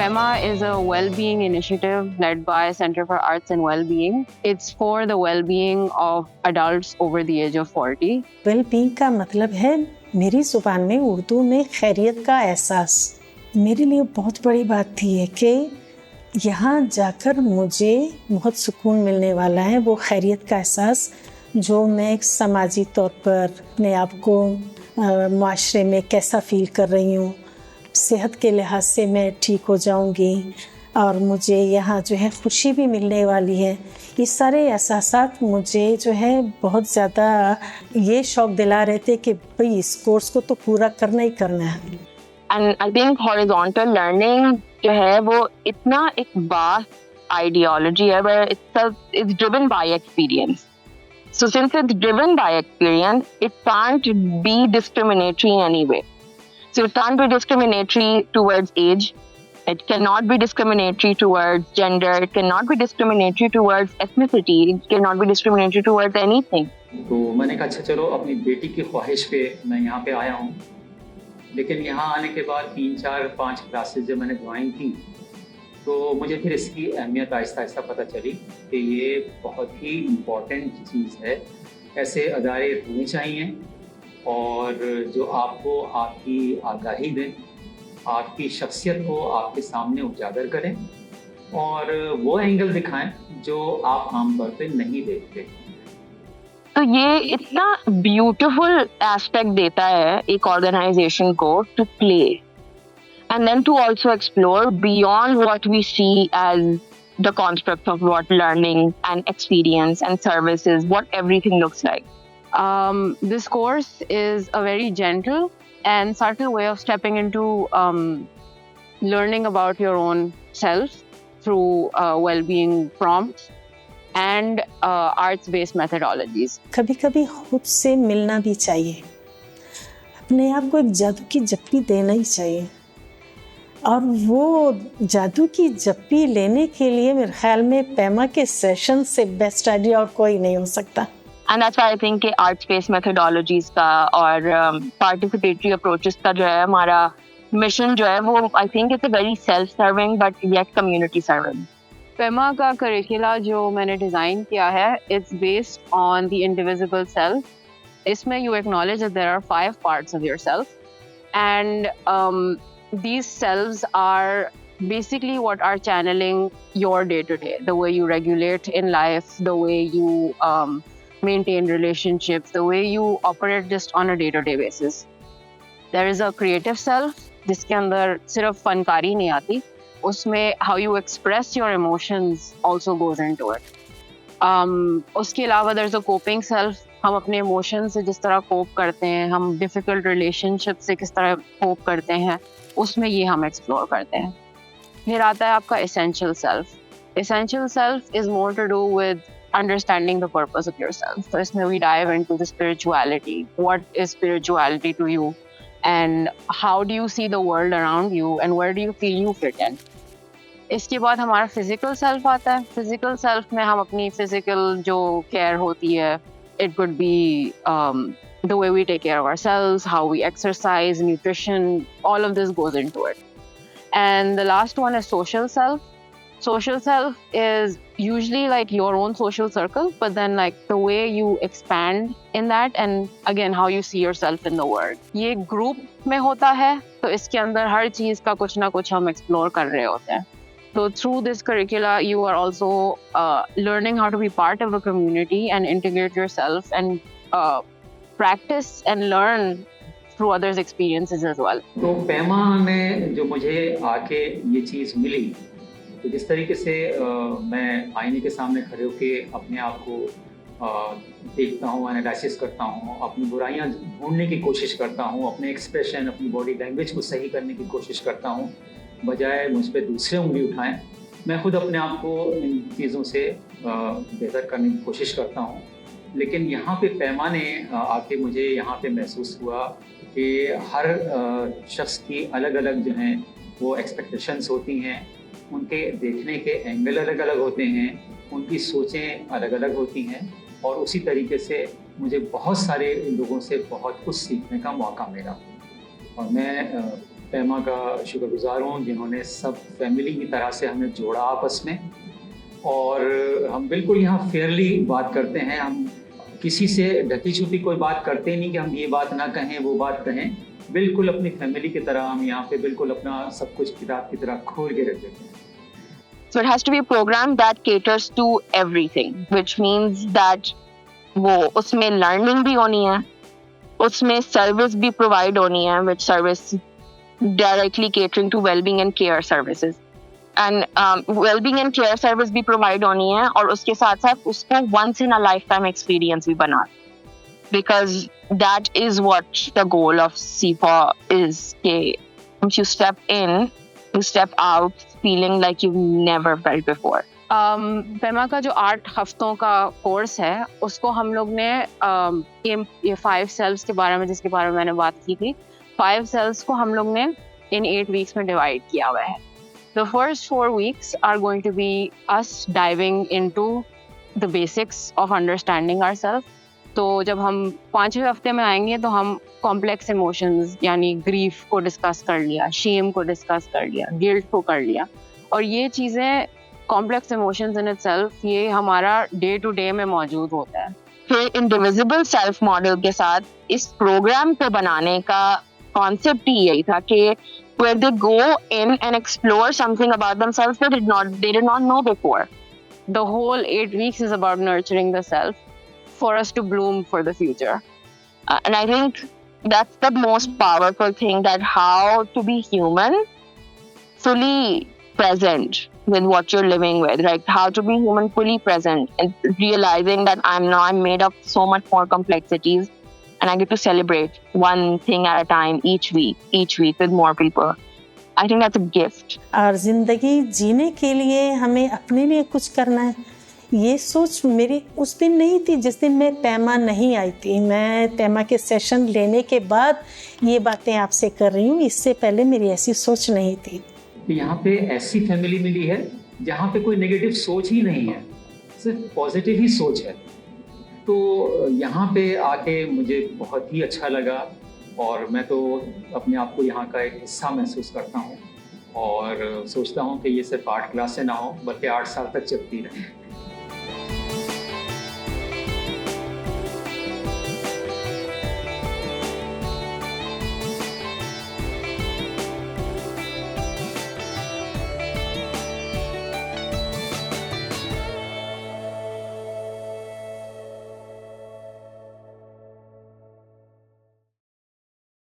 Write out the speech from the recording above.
PEMA is a well-being initiative led by Center for Arts and Well-being. It's for the well-being of adults over the age of 40. Wellbeing का मतलब है मेरी जुबान में उर्दू में खैरियत का एहसास। मेरे लिए बहुत बड़ी बात थी है कि यहाँ जाकर मुझे बहुत सुकून मिलने वाला है, वो खैरियत का एहसास जो मैं एक समाजी तौर पर अपने आप को माशरे में कैसा फील कर रही हूँ, सेहत के लिहाज से मैं ठीक हो जाऊँगी और मुझे यहाँ जो है खुशी भी मिलने वाली है। ये सारे एहसासात मुझे जो है बहुत ज़्यादा ये शौक़ दिला रहे थे कि भाई इस कोर्स को तो पूरा करना ही करना है। And I think horizontal learning जो है वो इतना एक vast ideology है where it's driven by experience. So since it's driven by experience, it can't be discriminatory in any way. So it can't be discriminatory towards age. It cannot be discriminatory towards gender. It cannot be discriminatory towards ethnicity. It cannot be discriminatory towards anything. तो मैंने कहा अच्छा चलो अपनी बेटी की ख्वाहिश पे मैं यहाँ पे आया हूँ, लेकिन यहाँ आने के बाद 3, 4, 5 क्लासेस जब मैंने ज्वाइन की तो मुझे फिर इसकी अहमियत आहिस्ता आहिस्ता पता चली कि ये बहुत ही इम्पोर्टेंट चीज़ है। ऐसे अदारे होने चाहिए और जो आपको आपकी आगाही दें, आपकी शख्सियत को आपके सामने उजागर करें और वो एंगल दिखाएं जो आप आमतौर पे नहीं देखते। तो ये इतना ब्यूटीफुल एस्पेक्ट देता है एक ऑर्गेनाइजेशन को to play and then to also explore beyond what we see as the concept of what learning and experience and services, what everything looks like. This course is a very gentle and subtle way of stepping into learning about your own self through well-being prompts and arts-based methodologies. कभी-कभी खुद से मिलना भी चाहिए, अपने आप को एक जादू की जप्पी देना ही चाहिए और वो जादू की जप्पी लेने के लिए मेरे ख्याल में पेमा के सेशन से बेस्ट आइडिया और कोई नहीं हो सकता. And that's why I think कि arts-based methodologies का और participatory approaches का जो है हमारा mission जो है वो I think it's a very self-serving but yet community-serving. PEMA का curricula जो मैंने design किया है, it's based on the indivisible self. इसमें you acknowledge that there are 5 parts of yourself and these selves are basically what are channeling your day-to-day, the way you regulate in life, the way you maintain relationships, the way you operate just on a day-to-day basis. There is a creative self, जिसके अंदर सिर्फ फनकारी नहीं आती, उसमें how you express your emotions also goes into it. उसके अलावा there is a coping self, हम अपने emotions से जिस तरह cope करते हैं, हम difficult relationship से किस तरह cope करते हैं, उसमें ये हम explore करते हैं. फिर आता है आपका essential self. Essential self is more to do with understanding the purpose of yourself. So इसमें we dive into the spirituality. What is spirituality to you? And how do you see the world around you? And where do you feel you fit in? इसके बाद हमारा physical self आता है. Physical self में हम अपनी physical जो care होती है, it could be the way we take care of ourselves, how we exercise, nutrition, all of this goes into it. And the last one is social self. Social self is usually like your own social circle, but then like the way you expand in that and again how you see yourself in the world. ये group में होता है तो इसके अंदर हर चीज़ का कुछ ना कुछ हम explore कर रहे होते हैं. So through this curricula you are also learning how to be part of a community and integrate yourself and practice and learn through others' experiences as well. तो पेमा में जो मुझे आके ये चीज़ मिली, तो जिस तरीके से मैं आईने के सामने खड़े होकर अपने आप को देखता हूँ, एनालिसिस करता हूँ, अपनी बुराइयाँ ढूंढने की कोशिश करता हूँ, अपने एक्सप्रेशन, अपनी बॉडी लैंग्वेज को सही करने की कोशिश करता हूँ, बजाय मुझ पर दूसरे उंगली उठाएं, मैं खुद अपने आप को इन चीज़ों से बेहतर करने की कोशिश करता हूँ. लेकिन यहाँ पे पेमा ने आके मुझे यहाँ पे महसूस हुआ कि हर शख्स की अलग अलग जो हैं वो एक्सपेक्टेशंस होती हैं, उनके देखने के एंगल अलग अलग होते हैं, उनकी सोचें अलग अलग होती हैं और उसी तरीके से मुझे बहुत सारे लोगों से बहुत कुछ सीखने का मौका मिला. और मैं पैमा का शुक्रगुजार हूँ जिन्होंने सब फैमिली की तरह से हमें जोड़ा आपस में, और हम बिल्कुल यहाँ फेयरली बात करते हैं। हम किसी से ढकी छुपी कोई बात करते नहीं कि हम ये बात ना कहें वो बात कहें। बिल्कुल अपनी फैमिली की तरह हम यहाँ पे बिल्कुल अपना सब कुछ किताब की तरह खोल के रख देते हैं। So it has to be a program that caters to everything, which means that वो उसमें learning भी होनी है, उसमें service भी provide होनी है, which service directly catering to well-being and care services. And well-being and care service भी provide होनी है, और उसके साथ साथ उसको once in a lifetime experience भी बना, because that is what the goal of CFA is. कि once you step in, you step out feeling like you've never felt before. Pema का जो 8 हफ्तों का कोर्स है उसको हम लोग ने ये 5 सेल्स के बारे में, जिसके बारे में मैंने बात की थी, 5 सेल्स को हम लोग ने इन 8 वीक्स में डिवाइड किया हुआ है. The first 4 weeks are going to be us diving into the basics of understanding ourselves. तो जब हम 5वें हफ्ते में आएंगे तो हम कॉम्प्लेक्स इमोशंस यानी ग्रीफ को डिस्कस कर लिया, शेम को डिस्कस कर लिया, गिल्ट को कर लिया, और ये चीज़ें कॉम्प्लेक्स इमोशंस इन इटसेल्फ ये हमारा डे टू डे में मौजूद होता है. फिर इंडिविजिबल सेल्फ मॉडल के साथ इस प्रोग्राम को बनाने का कॉन्सेप्ट ही यही था कि where they go in and explore something about themselves that they did not know before. The whole 8 weeks is about nurturing the self for us to bloom for the future. And I think that's the most powerful thing, that how to be human, fully present with what you're living with, right? How to be human, fully present, and realizing that I'm made of so much more complexities, and I get to celebrate one thing at a time each week with more people. I think that's a gift. और ज़िंदगी जीने के लिए हमें अपने लिए कुछ करना है, ये सोच मेरी उस दिन नहीं थी जिस दिन मैं पैमा नहीं आई थी. मैं पैमा के सेशन लेने के बाद ये बातें आपसे कर रही हूँ, इससे पहले मेरी ऐसी सोच नहीं थी. यहाँ पे ऐसी फैमिली मिली है जहाँ पे कोई नेगेटिव सोच ही नहीं है, सिर्फ पॉजिटिव ही सोच है. तो यहाँ पे आके मुझे बहुत ही अच्छा लगा, और मैं तो अपने आप को यहाँ का एक हिस्सा महसूस करता हूँ, और सोचता हूँ कि ये सिर्फ 8 क्लासें ना हो बल्कि 8 साल तक चलती रहे.